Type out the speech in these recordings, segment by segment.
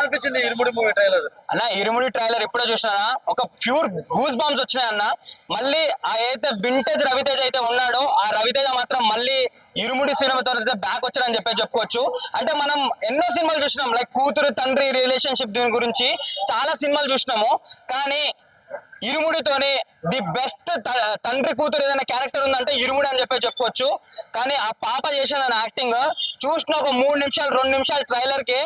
అనిపించింది ఇరుముడి movie trailer? అన్న ఇరుముడి trailer ఎప్పుడో చూసినా ఒక ప్యూర్ గూస్ బాంబ్స్ వచ్చినాయి అన్న. మళ్ళీ ఆ అయితే వింటేజ్ రవితేజ అయితే ఉన్నాడో ఆ రవితేజ మాత్రం మళ్ళీ ఇరుముడి సినిమాతో అయితే బ్యాక్ వచ్చాడని చెప్పుకోవచ్చు. అంటే మనం ఎన్నో సినిమాలు చూసినాం, లైక్ కూతురు తండ్రి రిలేషన్షిప్ దీని గురించి చాలా సినిమాలు చూసినాము. కానీ ఇరుముడితోని ది బెస్ట్ తండ్రి కూతురు ఏదైనా క్యారెక్టర్ ఉందంటే ఇరుముడి అని చెప్పుకోవచ్చు. కానీ ఆ పాప చేసిన యాక్టింగ్ చూసిన ఒక 3 నిమిషాలు 2 నిమిషాలు ట్రైలర్ కి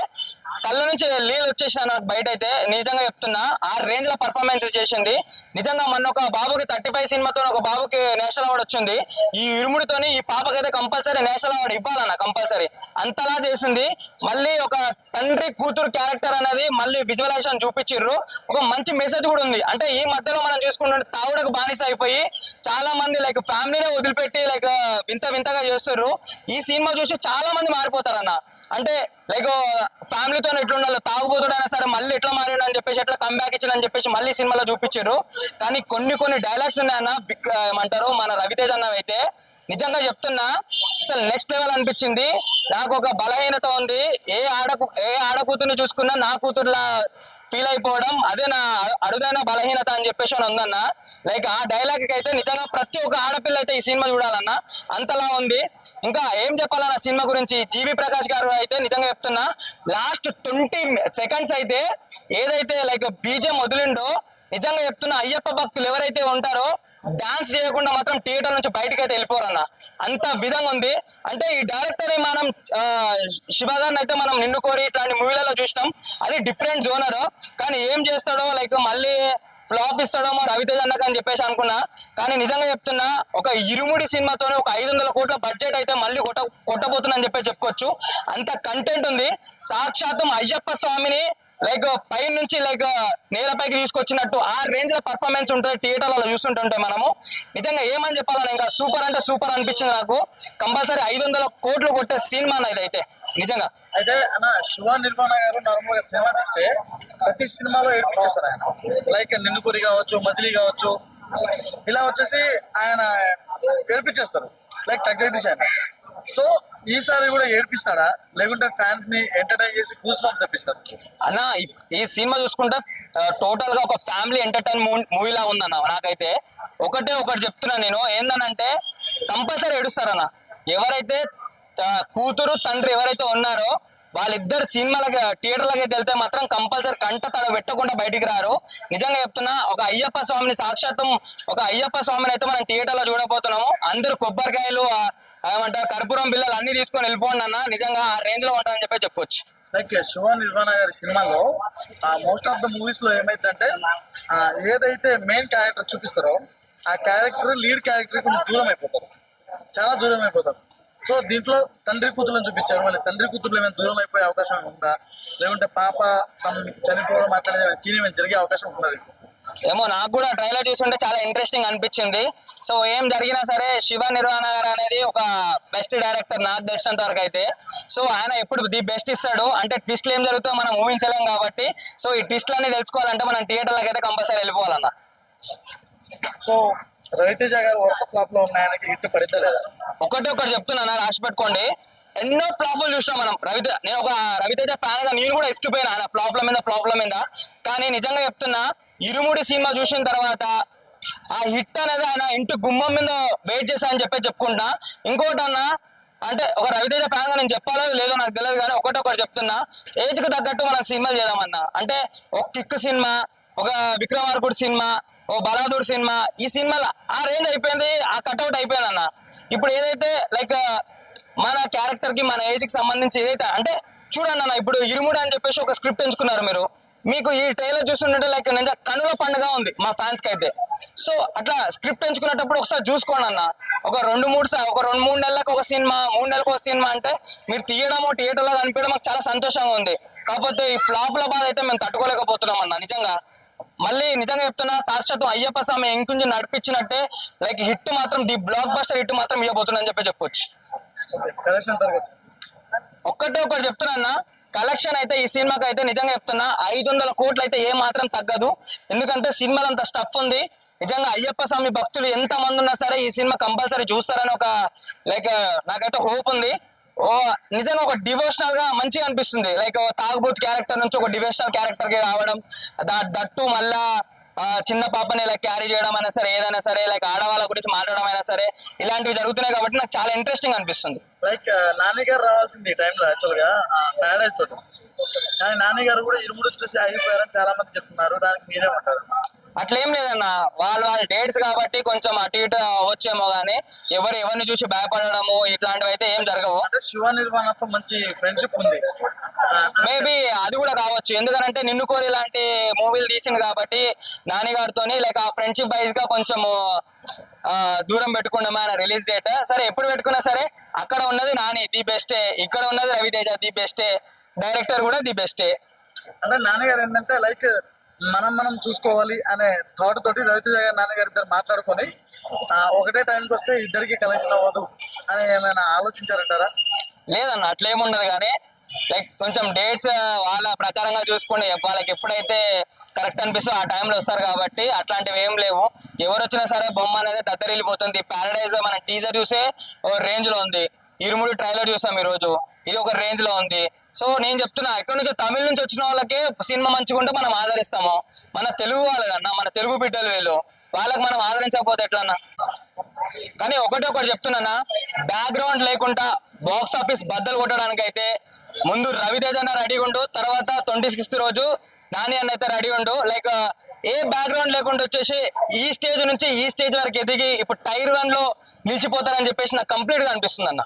కళ్ళ నుంచి నీళ్ళు వచ్చేసిన నాకు బయట అయితే నిజంగా చెప్తున్నా. ఆ రేంజ్ లో పర్ఫార్మెన్స్ చేసింది నిజంగా. మొన్న ఒక బాబుకి 35 సినిమాతో ఒక బాబుకి నేషనల్ అవార్డు వచ్చింది. ఈ ఇరుముడితోని ఈ పాపకైతే కంపల్సరీ నేషనల్ అవార్డు ఇవ్వాలన్న, కంపల్సరీ అంతలా చేసింది. మళ్ళీ ఒక తండ్రి కూతురు క్యారెక్టర్ అనేది మళ్ళీ విజువలైజేషన్ చూపించిర్రు. ఒక మంచి మెసేజ్ కూడా ఉంది. అంటే ఈ మధ్యలో మనం చూసుకుంటుంటే తావుడకు బానిస అయిపోయి చాలా మంది లైక్ ఫ్యామిలీనే వదిలిపెట్టి లైక్ వింత వింతగా చేస్తుర్రు. ఈ సినిమా చూసి చాలా మంది మారిపోతారన్న. అంటే లైక్ ఫ్యామిలీతో ఎట్లా ఉండాలి, తాగుబోతుడైనా సరే మళ్ళీ ఎట్లా మారిండు అని చెప్పేసి ఎట్లా కంబ్యాక్ ఇచ్చిందని చెప్పేసి మళ్ళీ సినిమాలో చూపించారు. కానీ కొన్ని డైలాగ్స్ ఉన్నాయన్న, ఏమంటారు మన రవితేజ అన్నవైతే నిజంగా చెప్తున్నా అసలు నెక్స్ట్ లెవెల్ అనిపించింది. నాకు ఒక బలహీనత ఉంది, ఏ ఆడకూతుర్ని చూసుకున్నా నా కూతుర్లా ఫీల్ అయిపోవడం అదే నా అరుదైన బలహీనత అని చెప్పేసి అని ఉందన్న. లైక్ ఆ డైలాగ్ అయితే నిజంగా ప్రతి ఒక్క ఆడపిల్ల అయితే ఈ సినిమా చూడాలన్న, అంతలా ఉంది. ఇంకా ఏం చెప్పాలన్న సినిమా గురించి, జీవి ప్రకాష్ గారు అయితే నిజంగా చెప్తున్నా లాస్ట్ 20 సెకండ్స్ అయితే ఏదైతే లైక్ బీజం వదిలిండో నిజంగా చెప్తున్నా అయ్యప్ప భక్తులు ఎవరైతే ఉంటారో డాన్స్ చేయకుండా మాత్రం థియేటర్ నుంచి బయటకి అయితే వెళ్ళిపోరన్న, అంత విధంగా ఉంది. అంటే ఈ డైరెక్టర్ మనం శివ గారిని అయితే మనం నిన్ను కోరి ఇట్లాంటి మూవీలలో చూసినాం, అది డిఫరెంట్ జోనర్. కానీ ఏం చేస్తాడో లైక్ మళ్ళీ ఫ్లాప్ ఇస్తాడో రవితేజ అన్నకు అని చెప్పేసి అనుకున్నా. కానీ నిజంగా చెప్తున్నా ఒక ఇరుముడి సినిమాతోనే ఒక 500 కోట్ల బడ్జెట్ అయితే మళ్ళీ కొట్టబోతుందని చెప్పుకోవచ్చు. అంత కంటెంట్ ఉంది. సాక్షాత్తం అయ్యప్ప స్వామిని లైక్ పై నుంచి లైక్ నేలపైకి తీసుకొచ్చినట్టు ఆ రేంజ్ లో పర్ఫార్మెన్స్ ఉంటుంది థియేటర్లలో చూస్తుంటుంటే మనము. నిజంగా ఏమని చెప్పాలని ఇంకా సూపర్ అంటే సూపర్ అనిపించింది నాకు. కంపల్సరీ 500 కోట్లు కొట్టే సినిమా ఇదైతే నిజంగా. అయితే అన్న శివ నిర్మాణ గారు నార్మల్ గా సినిమా తీస్తే ప్రతి సినిమాలో ఏడిపించేస్తారు ఆయన. లైక్ నిన్నుకూరి కావచ్చు, మజిలీ కావచ్చు, ఇలా వచ్చేసి ఆయన ఏడిపించేస్తారు లైక్ టక్ జగదీష్ ఆయన. సో ఈసారి కూడా ఏడిపిస్తాడా, లేకుంటే ఫ్యాన్స్ ని ఎంటర్టైన్ చేసి గూస్ బంప్స్ తెప్పిస్తాడు అన్న? ఈ సినిమా చూసుకుంటే టోటల్ గా ఒక ఫ్యామిలీ ఎంటర్టైన్ మూవీలా ఉందన్న. నాకైతే ఒకటి చెప్తున్నా నేను, ఏందనంటే కంపల్సరీ ఏడుస్తారన్న. ఎవరైతే కూతురు తండ్రి ఎవరైతే ఉన్నారో వాళ్ళిద్దరు సినిమాలకి థియేటర్లకి వెళ్తే మాత్రం కంపల్సరీ కంట తడ పెట్టకుండా బయటికి రారు. నిజంగా చెప్తున్నా ఒక అయ్యప్ప స్వామిని సాక్షాత్తం ఒక అయ్యప్ప స్వామిని అయితే మనం థియేటర్లో చూడబోతున్నాము. అందరూ కొబ్బరికాయలు ఏమంటారు కర్పూరం బిల్లలు అన్ని తీసుకొని వెళ్ళిపోండి అన్న. నిజంగా ఆ రేంజ్ లో ఉంటుందని చెప్పుకోవచ్చు. లైక్ శివ నిర్మాణ గారి సినిమాలో మోస్ట్ ఆఫ్ ద మూవీస్ లో ఏమైందంటే ఏదైతే మెయిన్ క్యారెక్టర్ చూపిస్తారో ఆ క్యారెక్టర్ లీడ్ క్యారెక్టర్ కొంచెం దూరం అయిపోతారు, చాలా దూరం అయిపోతారు. సో దీంట్లో తండ్రి కూతుర్లను చూపించారు. మళ్ళీ తండ్రి కూతుర్లు ఏమైనా దూరం అయిపోయే అవకాశం ఉందా, లేకుంటే పాప చనిపోవడం అట్లనే సీన్ ఏమైనా జరిగే అవకాశం ఉన్నది? ఏమో, నాకు కూడా ట్రైలర్ చూస్తుంటే చాలా ఇంట్రెస్టింగ్ అనిపించింది. సో ఏం జరిగినా సరే శివ నిర్వాణ గారు అనేది ఒక బెస్ట్ డైరెక్టర్ నాకు తెలిసినంత వరకు అయితే. సో ఆయన ఎప్పుడు ది బెస్ట్ ఇస్తాడు. అంటే ట్విస్ట్లు ఏం జరుగుతుందో మనం ఊహించలేం కాబట్టి సో ఈ ట్విస్ట్లు అన్ని తెలుసుకోవాలంటే మనం థియేటర్లకు అయితే కంపల్సరీ వెళ్ళిపోవాలన్న. సో రవితేజ గారు వరుస ఫ్లాప్ లో ఉన్న ఆయనకి హిట్ పడితే లేదా? ఒకటి చెప్తున్నా, రాసి పెట్టుకోండి. ఎన్నో ఫ్లాప్లు చూసినాం మనం. నేను ఒక రవితేజ ఫ్యాన్ గా నేను కూడా ఎక్కిపోయినా ఆయన ఫ్లాప్ల మీద. కానీ నిజంగా చెప్తున్నా ఇరుముడి సినిమా చూసిన తర్వాత ఆ హిట్ అనేది ఆయన ఇంటి గుమ్మం మీద వెయిట్ చేశా అని చెప్పుకుంటున్నా. ఇంకోటి అన్న, అంటే ఒక రవితేజ ఫ్యాన్ గా నేను చెప్పాలో లేదో నాకు తెలియదు, కానీ ఒకటి చెప్తున్నా, ఏజ్ కు తగ్గట్టు మనం సినిమాలు చేద్దామన్నా. అంటే ఒక కిక్ సినిమా, ఒక విక్రమార్కుడు సినిమా, ఓ బలాదూర్ సినిమా, ఈ సినిమాలు ఆ రేంజ్ అయిపోయింది, ఆ కట్అవుట్ అయిపోయింది అన్న. ఇప్పుడు ఏదైతే లైక్ మన క్యారెక్టర్ కి మన ఏజ్ కి సంబంధించి ఏదైతే అంటే చూడండి అన్న, ఇప్పుడు ఇరుముడి అని చెప్పేసి ఒక స్క్రిప్ట్ ఎంచుకున్నారు మీరు. మీకు ఈ ట్రైలర్ చూస్తుంటే లైక్ నిజంగా కనుల పండుగ ఉంది మా ఫ్యాన్స్ కి అయితే. సో అట్లా స్క్రిప్ట్ ఎంచుకునేటప్పుడు ఒకసారి చూసుకోండి అన్న. ఒక 2-3 నెలలకు ఒక సినిమా, 3 నెలలకు ఒక సినిమా అంటే మీరు తీయడము థియేటర్లో కనిపించడం మాకు చాలా సంతోషంగా ఉంది. కాకపోతే ఈ ఫ్లాప్ల బాధ అయితే మేము తట్టుకోలేకపోతున్నాం అన్న. నిజంగా మళ్ళీ నిజంగా చెప్తున్నా, సాక్షాత్తు అయ్యప్ప స్వామి ఎంకుంచి నడిపించినట్టే లైక్ హిట్ మాత్రం ది బ్లాక్ బస్టర్ హిట్ మాత్రం ఇవ్వబోతుందని చెప్పొచ్చు. ఒకటి చెప్తున్నా, కలెక్షన్ అయితే ఈ సినిమాకి అయితే నిజంగా చెప్తున్నా 500 కోట్లు అయితే ఏ మాత్రం తగ్గదు. ఎందుకంటే సినిమాలో అంత స్టఫ్ ఉంది. నిజంగా అయ్యప్ప స్వామి భక్తులు ఎంత మంది ఉన్నా సరే ఈ సినిమా కంపల్సరీ చూస్తారని ఒక లైక్ నాకైతే హోప్ ఉంది. ఓ నిజంగా ఒక డివోషనల్ గా మంచిగా అనిపిస్తుంది. లైక్ తాగుబోతు క్యారెక్టర్ నుంచి ఒక డివోషనల్ క్యారెక్టర్ కి రావడం, దట్టు మళ్ళా చిన్న పాపని ఇలా క్యారీ చేయడం అయినా సరే, ఏదైనా సరే లైక్ ఆడవాళ్ళ గురించి మాట్లాడడం అయినా సరే, ఇలాంటివి జరుగుతున్నాయి కాబట్టి నాకు చాలా ఇంట్రెస్టింగ్ అనిపిస్తుంది. లైక్ నాని గారు రావాల్సింది ఈ టైంలో యాక్చువల్ గా ప్యారడైజ్ తోటి, కానీ నాని గారు కూడా ఇరుముడు చూసి ఆగిపోయారని చాలా మంది చెప్తున్నారు. దానికి మీరే ఉంటారు. అట్లేం లేదన్న, వాళ్ళ డేట్స్ కాబట్టి కొంచెం అటు ఇటు అవ్వచ్చేమో కానీ ఎవరిని చూసి భయపడము ఇట్లాంటివి అయితే ఏం జరగవు. అంటే శివ నిర్మాణతో మంచి ఫ్రెండ్షిప్ ఉంది. మేబీ అది కూడా కావచ్చు, ఎందుకంటే నిన్ను కోరి ఇలాంటి మూవీలు తీసింది కాబట్టి నాని గారితో లైక్ ఆ ఫ్రెండ్షిప్ వైజ్ గా కొంచెము దూరం పెట్టుకున్నాం ఆయన రిలీజ్ డేట్. సరే ఎప్పుడు పెట్టుకున్నా సరే అక్కడ ఉన్నది నాని ది బెస్టే, ఇక్కడ ఉన్నది రవితేజ ది బెస్టే, డైరెక్టర్ కూడా ది బెస్టే. అంటే నాన్నగారు ఏంటంటే లైక్ మనం చూసుకోవాలి అనే థాట్ తోటి రవితేజ గారు నాన్నగారు ఇద్దరు మాట్లాడుకొని ఒకటే టైంకి వస్తే ఇద్దరికి కలెక్షన్ అవ్వదు అని ఏమైనా ఆలోచించారంటారా? లేదన్న అట్లేముండదు కానీ లైక్ కొంచెం డేట్స్ వాళ్ళ ప్రకారంగా చూసుకుని వాళ్ళకి ఎప్పుడైతే కరెక్ట్ అనిపిస్తుందో ఆ టైంలో వస్తారు కాబట్టి అట్లాంటివి ఏం లేవు. ఎవరు వచ్చినా సరే బొమ్మ అనేది దద్దరిల్లిపోతుంది. ప్యారడైజ్ మన టీజర్ చూసే ఓ రేంజ్ లో ఉంది, ఇరుముడి ట్రైలర్ చూసాం ఈ రోజు, ఇది ఒక రేంజ్ లో ఉంది. సో నేను చెప్తున్నా, ఎక్కడి నుంచి తమిళ నుంచి వచ్చిన వాళ్ళకే సినిమా మంచిగా ఉంటే మనం ఆదరిస్తాము. మన తెలుగు వాళ్ళు కన్నా మన తెలుగు బిడ్డలు వీళ్ళు, వాళ్ళకి మనం ఆదరించకపోతే ఎట్లన్నా. కానీ ఒకటి చెప్తున్నా, బ్యాక్గ్రౌండ్ లేకుండా బాక్స్ ఆఫీస్ బద్దలు కొట్టడానికి అయితే ముందు రవితేజ అన్న రెడీగా ఉండు, తర్వాత 26th రోజు నాని అన్న అయితే రెడీ ఉండు. లైక్ ఏ బ్యాక్గ్రౌండ్ లేకుండా వచ్చేసి ఈ స్టేజ్ నుంచి ఈ స్టేజ్ వరకు ఎదిగి ఇప్పుడు టైర్ 1 లో నిలిచిపోతారని చెప్పేసి నాకు కంప్లీట్ గా అనిపిస్తుంది అన్న.